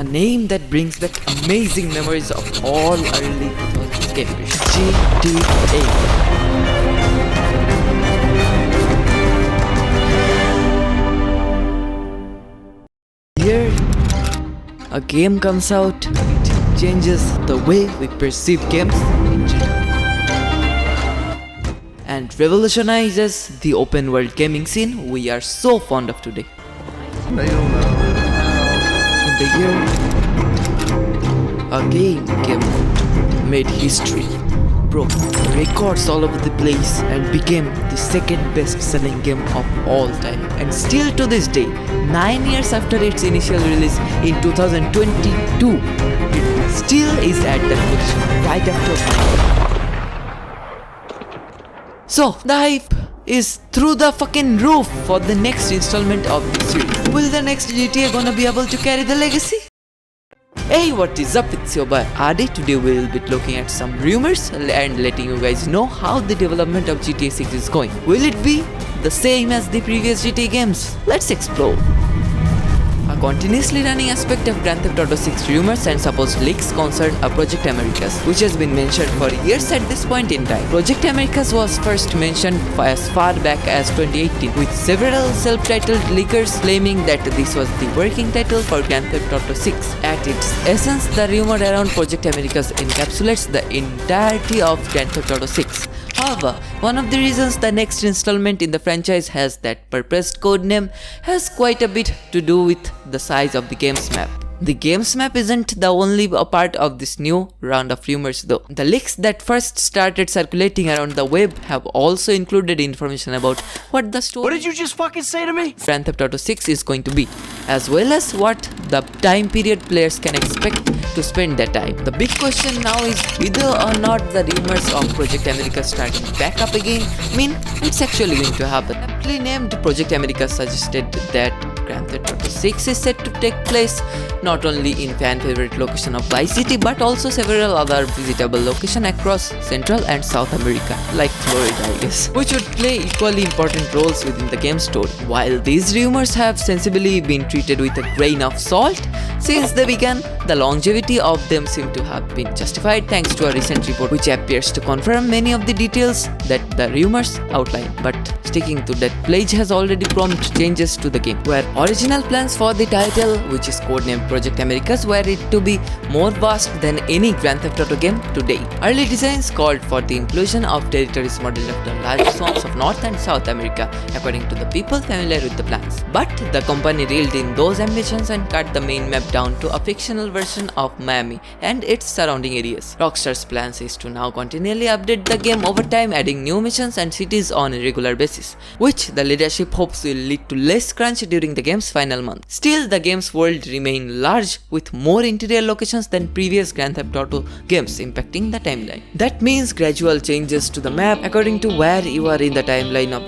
a name that brings back amazing memories of all early 2000s games. GTA. Here, a game comes out, it changes the way we perceive games in general, and revolutionizes the open world gaming scene we are so fond of today. In the year, a game came out, made history, broke records all over the place, and became the second best selling game of all time. And still to this day, 9 years after its initial release in 2022, it still is at that position right after. So, the hype is through the fucking roof for the next installment of this series. Will the next GTA gonna be able to carry the legacy? Hey, what is up? It's your boy Adi. Today we will be looking at some rumors and letting you guys know how the development of GTA 6 is going. Will it be the same as the previous GTA games? Let's explore. A continuously running aspect of Grand Theft Auto 6 rumors and supposed leaks concern a Project Americas, which has been mentioned for years at this point in time. Project Americas was first mentioned as far back as 2018, with several self-titled leakers claiming that this was the working title for Grand Theft Auto 6. At its essence, the rumor around Project Americas encapsulates the entirety of Grand Theft Auto 6. However, one of the reasons the next installment in the franchise has that purposed codename has quite a bit to do with the size of the game's map. The game's map isn't the only part of this new round of rumors though. The leaks that first started circulating around the web have also included information about what the story— What did you just fucking say to me? Grand Theft Auto 6 is going to be, as well as what the time period players can expect to spend their time. The big question now is whether or not the rumors of Project America starting back up again mean it's actually going to happen. Aptly named Project America suggested that Grand Theft Auto 6 is set to take place not only in fan favorite location of Vice City but also several other visitable locations across Central and South America, like Florida I guess, which would play equally important roles within the game's story. While these rumors have sensibly been treated with a grain of salt since they began, the longevity of them seem to have been justified thanks to a recent report which appears to confirm many of the details that the rumors outline. But sticking to that pledge has already prompted changes to the game, where original plans for the title, which is codenamed Project Americas, were it to be more vast than any Grand Theft Auto game to date. Early designs called for the inclusion of territories modeled after large swamps of North and South America, according to the people familiar with the plans. But the company reeled in those ambitions and cut the main map down to a fictional version of Miami and its surrounding areas. Rockstar's plans is to now continually update the game over time, adding new missions and cities on a regular basis, which the leadership hopes will lead to less crunch during the game's final month. Still, the game's world remains large with more interior locations than previous Grand Theft Auto games, impacting the timeline. That means gradual changes to the map according to where you are in the timeline of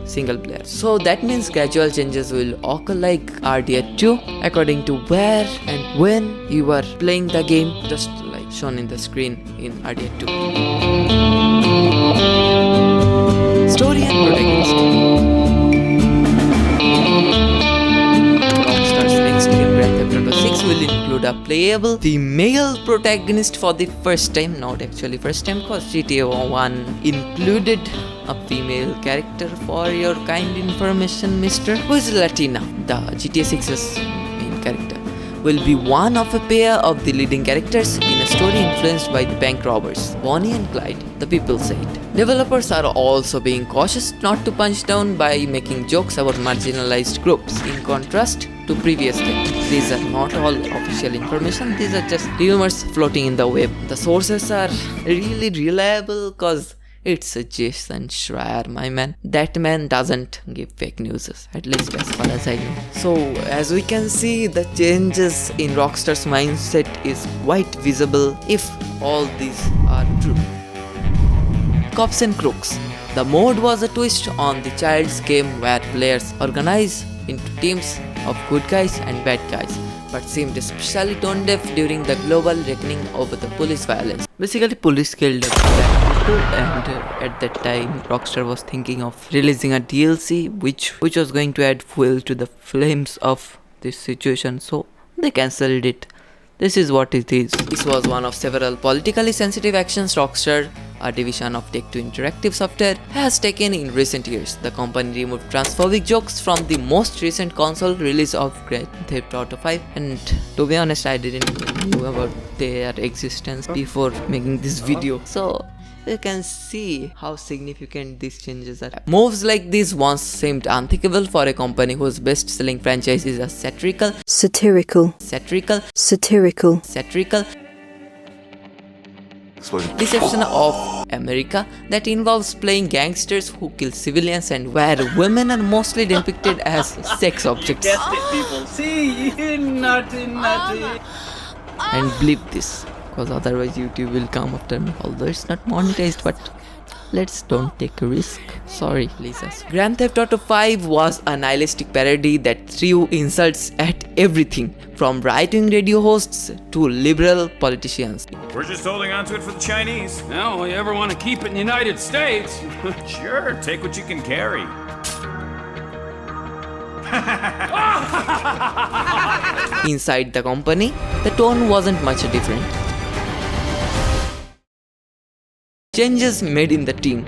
single player. So that means gradual changes will occur like RDR2 according to where and when you are playing the game, just like shown in the screen in RDR2. Story and Protagonist. Rockstar's next game, Grand Theft Auto 6, will include a playable female protagonist for the first time. Not actually first time, cause GTA 1 included a female character. For your kind information, mister, who is Latina. The GTA 6's main character will be one of a pair of the leading characters in a story influenced by the bank robbers, Bonnie and Clyde, the people said. Developers are also being cautious not to punch down by making jokes about marginalized groups, in contrast to previous games. These are not all official information, these are just rumors floating in the web. The sources are really reliable cause it's Jason Schreier, my man. That man doesn't give fake news, at least as far as I know. So, as we can see, the changes in Rockstar's mindset is quite visible if all these are true. Cops and Crooks. The mode was a twist on the child's game where players organize into teams of good guys and bad guys, but seemed especially tone deaf during the global reckoning over the police violence. Basically, police killed black people, and at that time Rockstar was thinking of releasing a DLC which was going to add fuel to the flames of this situation, so they cancelled it This is what it is. This was one of several politically sensitive actions Rockstar, a division of Take-Two Interactive Software, has taken in recent years. The company removed transphobic jokes from the most recent console release of Grand Theft Auto 5, and to be honest, I didn't even know about their existence before making this video. So you can see how significant these changes are. Moves like these once seemed unthinkable for a company whose best-selling franchise is a satirical deception of America that involves playing gangsters who kill civilians and where women are mostly depicted as sex objects. Guessed it, people. See, nutty. And bleep this, because otherwise YouTube will come after me. Although it's not monetized, but let's don't take a risk. Sorry, Lisa. Grand Theft Auto 5 was a nihilistic parody that threw insults at everything, from right-wing radio hosts to liberal politicians. We're just holding on to it for the Chinese. Well, you ever want to keep it in the United States? Sure, take what you can carry. Inside the company, the tone wasn't much different. Changes made in the team.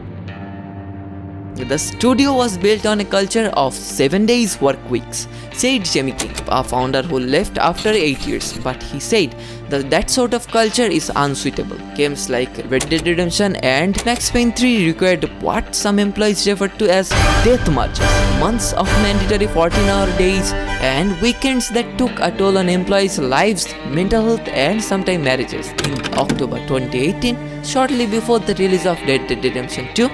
The studio was built on a culture of 7 days work weeks, said Jamie King, a founder who left after 8 years, but he said that sort of culture is unsuitable. Games like Red Dead Redemption and Max Payne 3 required what some employees referred to as death marches, months of mandatory 14-hour days, and weekends that took a toll on employees' lives, mental health, and sometimes marriages. In October 2018, shortly before the release of Red Dead Redemption 2,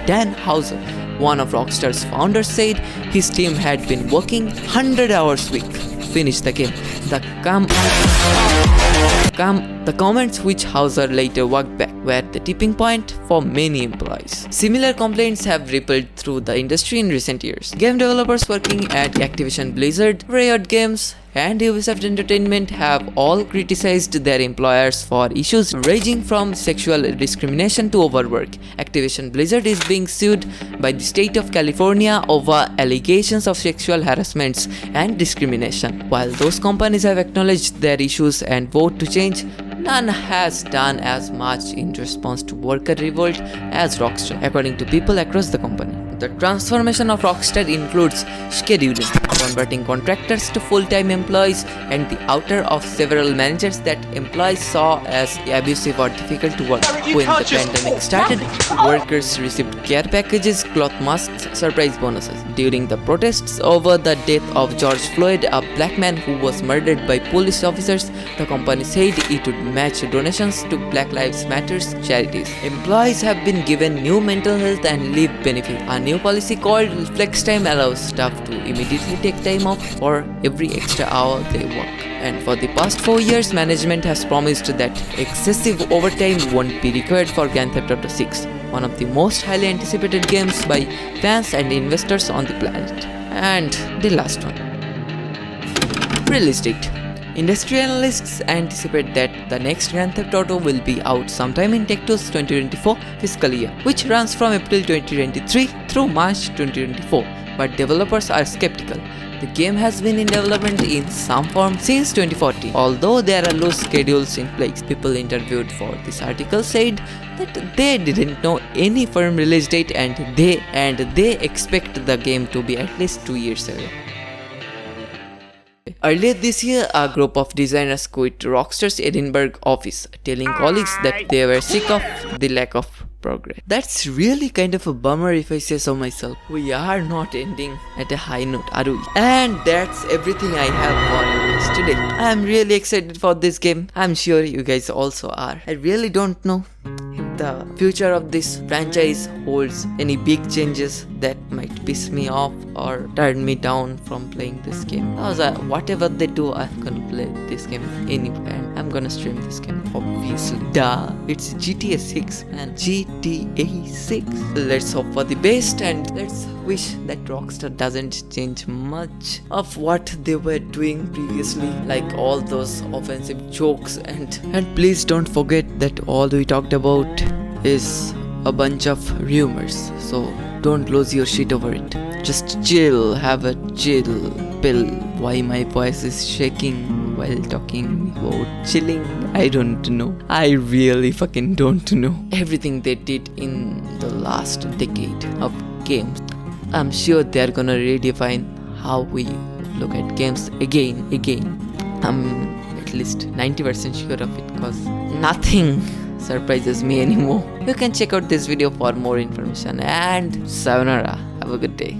Dan Houser, one of Rockstar's founders, said his team had been working 100 hours a week to finish the game. The comments, which Houser later walked back, were the tipping point for many employees. Similar complaints have rippled through the industry in recent years. Game developers working at Activision Blizzard, Riot Games, and Ubisoft Entertainment have all criticized their employers for issues ranging from sexual discrimination to overwork. Activision Blizzard is being sued by the state of California over allegations of sexual harassments and discrimination. While those companies have acknowledged their issues and vowed to change, none has done as much in response to worker revolt as Rockstar, according to people across the company. The transformation of Rockstar includes scheduling, converting contractors to full-time employees, and the outer of several managers that employees saw as abusive or difficult to work. When the pandemic started, workers received care packages, cloth masks, surprise bonuses. During the protests over the death of George Floyd, a black man who was murdered by police officers, the company said it would match donations to Black Lives Matter charities. Employees have been given new mental health and leave benefits. A new policy called Flex Time allows staff to immediately take time off for every extra hour they work. And for the past 4 years, management has promised that excessive overtime won't be required for Grand Theft Auto 6, one of the most highly anticipated games by fans and investors on the planet. And the last one. Release date. Industry analysts anticipate that the next Grand Theft Auto will be out sometime in Take-Two's 2024 fiscal year, which runs from April 2023 through March 2024, but developers are skeptical. The game has been in development in some form since 2014, although there are loose schedules in place. People interviewed for this article said that they didn't know any firm release date and they expect the game to be at least 2 years away. Earlier this year, a group of designers quit Rockstar's Edinburgh office, telling colleagues that they were sick of the lack of progress. That's really kind of a bummer if I say so myself. We are not ending at a high note, are we? And that's everything I have for you guys today. I'm really excited for this game. I'm sure you guys also are. I really don't know if the future of this franchise holds any big changes that might piss me off or turn me down from playing this game. Because whatever they do, I'm gonna play this game anyway, and I'm gonna stream this game, obviously. Duh, it's GTA 6, man. GTA 6. Let's hope for the best, and let's wish that Rockstar doesn't change much of what they were doing previously, like all those offensive jokes, and please don't forget that all we talked about is a bunch of rumors, so don't lose your shit over it. Just chill, have a chill pill. Why my voice is shaking? while talking about chilling? I don't know. I really fucking don't know. Everything they did in the last decade of games, I'm sure they're gonna redefine how we look at games again. I'm at least 90% sure of it, because nothing surprises me anymore. You can check out this video for more information, and sayonara. Have a good day.